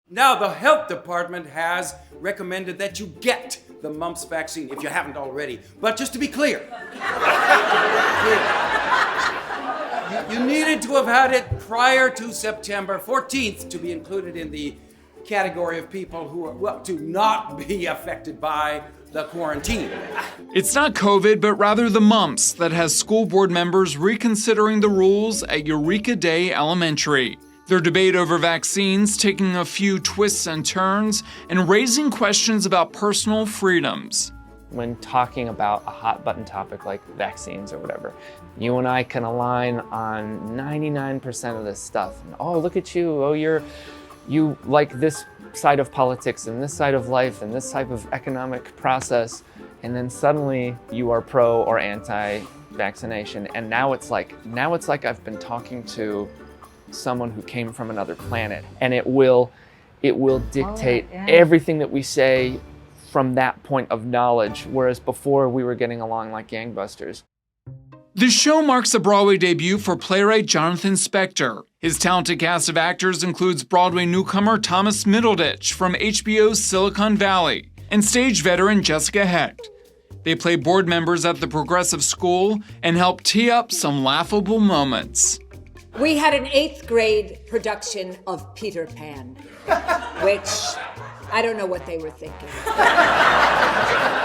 Now, the health department has recommended that you get the mumps vaccine if you haven't already. But just to be clear, you needed to have had it prior to September 14th to be included in the category of people who are, well, to not be affected by the quarantine. It's not COVID, but rather the mumps that has school board members reconsidering the rules at Eureka Day Elementary. Their debate over vaccines taking a few twists and turns and raising questions about personal freedoms. When talking about a hot button topic like vaccines or whatever, you and I can align on 99% of this stuff. And, oh, look at you. Oh, you like this side of politics and this side of life and this type of economic process. And then suddenly you are pro or anti-vaccination. And now it's like I've been talking to someone who came from another planet, and it will dictate everything that we say from that point of knowledge, whereas before we were getting along like gangbusters. The show marks the Broadway debut for playwright Jonathan Spector. His talented cast of actors includes Broadway newcomer Thomas Middleditch from HBO's Silicon Valley and stage veteran Jessica Hecht. They play board members at the Progressive School and help tee up some laughable moments. We had an 8th grade production of Peter Pan, which I don't know what they were thinking.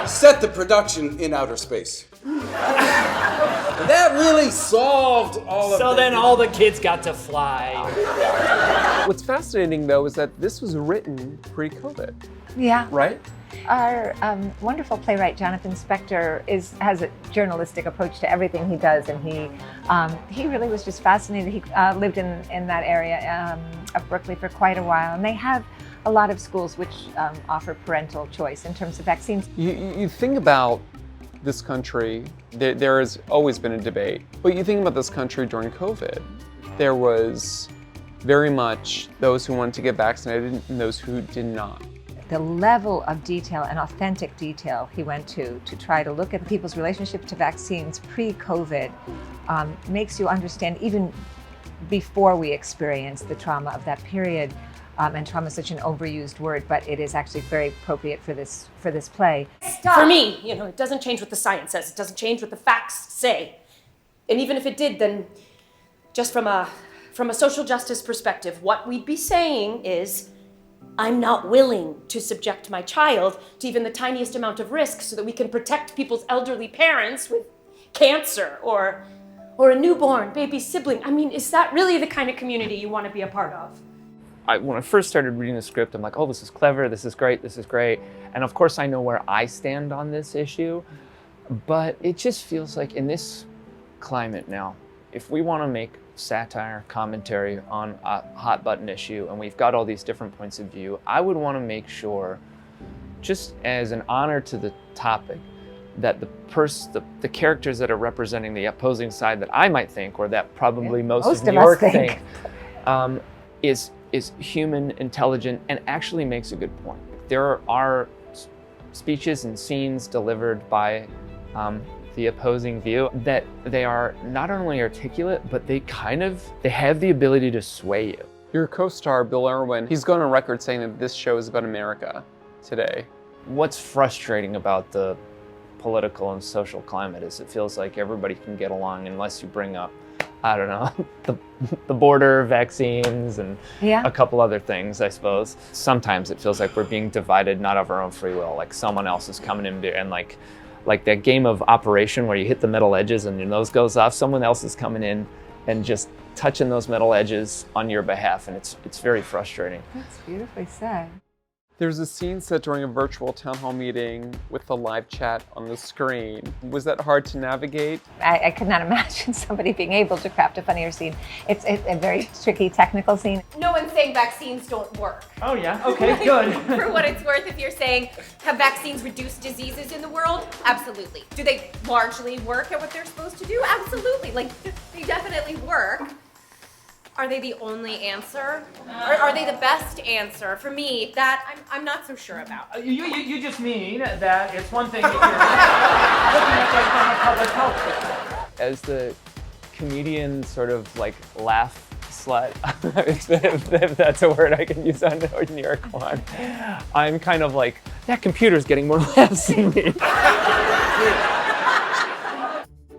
Set the production in outer space. That really solved all of So then all the kids got to fly. What's fascinating, though, is that this was written pre-COVID. Yeah. Right? Our wonderful playwright Jonathan Spector has a journalistic approach to everything he does, and he really was just fascinated. He lived in that area of Berkeley for quite a while, and they have a lot of schools which offer parental choice in terms of vaccines. You think about this country, there has always been a debate, but you think about this country during COVID, there was very much those who wanted to get vaccinated and those who did not. The level of detail and authentic detail he went to try to look at people's relationship to vaccines pre-COVID makes you understand even before we experienced the trauma of that period. And trauma is such an overused word, but it is actually very appropriate for this play. Stop. For me, it doesn't change what the science says. It doesn't change what the facts say. And even if it did, then just from a social justice perspective, what we'd be saying is, I'm not willing to subject my child to even the tiniest amount of risk so that we can protect people's elderly parents with cancer or a newborn baby sibling. I mean, is that really the kind of community you want to be a part of? When I first started reading the script, I'm like, oh, this is clever, this is great. And of course I know where I stand on this issue, but it just feels like in this climate now, if we want to make satire, commentary on a hot button issue, and we've got all these different points of view, I would want to make sure, just as an honor to the topic, that the characters that are representing the opposing side that I might think, or that probably most of New York think, is human, intelligent, and actually makes a good point. There are speeches and scenes delivered by the opposing view that they are not only articulate, but they have the ability to sway you. Your co-star, Bill Irwin, he's gone on record saying that this show is about America today. What's frustrating about the political and social climate is it feels like everybody can get along unless you bring up, I don't know, the border, vaccines, and a couple other things, I suppose. Sometimes it feels like we're being divided not of our own free will, like someone else is coming in and like that game of Operation where you hit the metal edges and your nose goes off, someone else is coming in and just touching those metal edges on your behalf, and it's very frustrating. That's beautifully said. There's a scene set during a virtual town hall meeting with the live chat on the screen. Was that hard to navigate? I could not imagine somebody being able to craft a funnier scene. It's a very tricky technical scene. No one's saying vaccines don't work. Oh yeah, okay, good. For what it's worth, if you're saying, have vaccines reduced diseases in the world? Absolutely. Do they largely work at what they're supposed to do? Absolutely. They definitely work. Are they the only answer? Are they the best answer? For me, that I'm not so sure about. You just mean that it's one thing if you're looking at it from a public health perspective. As the comedian sort of laugh slut, if that's a word I can use on New York one. I'm kind of like, that computer's getting more laughs than me.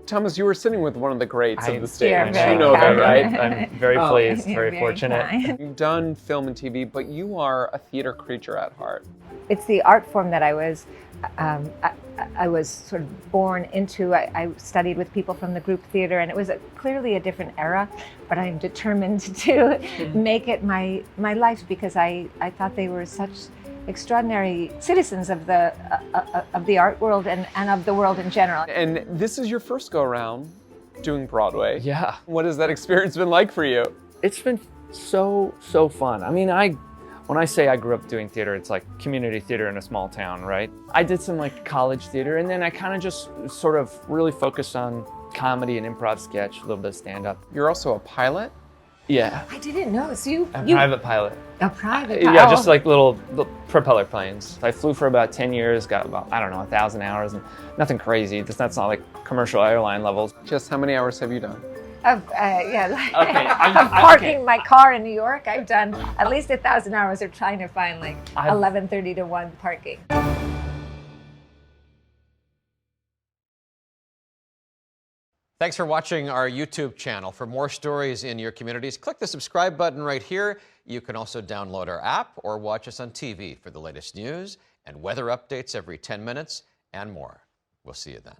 Thomas, you were sitting with one of the greats of the stage. You're very You know that, kind. right? I'm very pleased, You're very fortunate. kind. You've done film and TV, but you are a theater creature at heart. It's the art form that I was sort of born into. I studied with people from the group theater, and it was clearly a different era, but I'm determined to make it my life because I thought they were such extraordinary citizens of the art world and of the world in general. And this is your first go around doing Broadway. Yeah. What has that experience been like for you? It's been so fun. I mean, when I say I grew up doing theater, it's like community theater in a small town, right? I did some like college theater, and then I kind of just sort of really focused on comedy and improv sketch, a little bit of stand-up. You're also a pilot? Yeah. I didn't know. So you Private pilot. a private Yeah, just like little propeller planes. I flew for about 10 years, got about, I don't know, 1,000 hours, and nothing crazy. That's not like commercial airline levels. Just how many hours have you done? of parking my car in New York. I've done at least 1,000 hours of trying to find like 11:30 to 1 parking. Thanks for watching our YouTube channel. For more stories in your communities, click the subscribe button right here. You can also download our app or watch us on TV for the latest news and weather updates every 10 minutes and more. We'll see you then.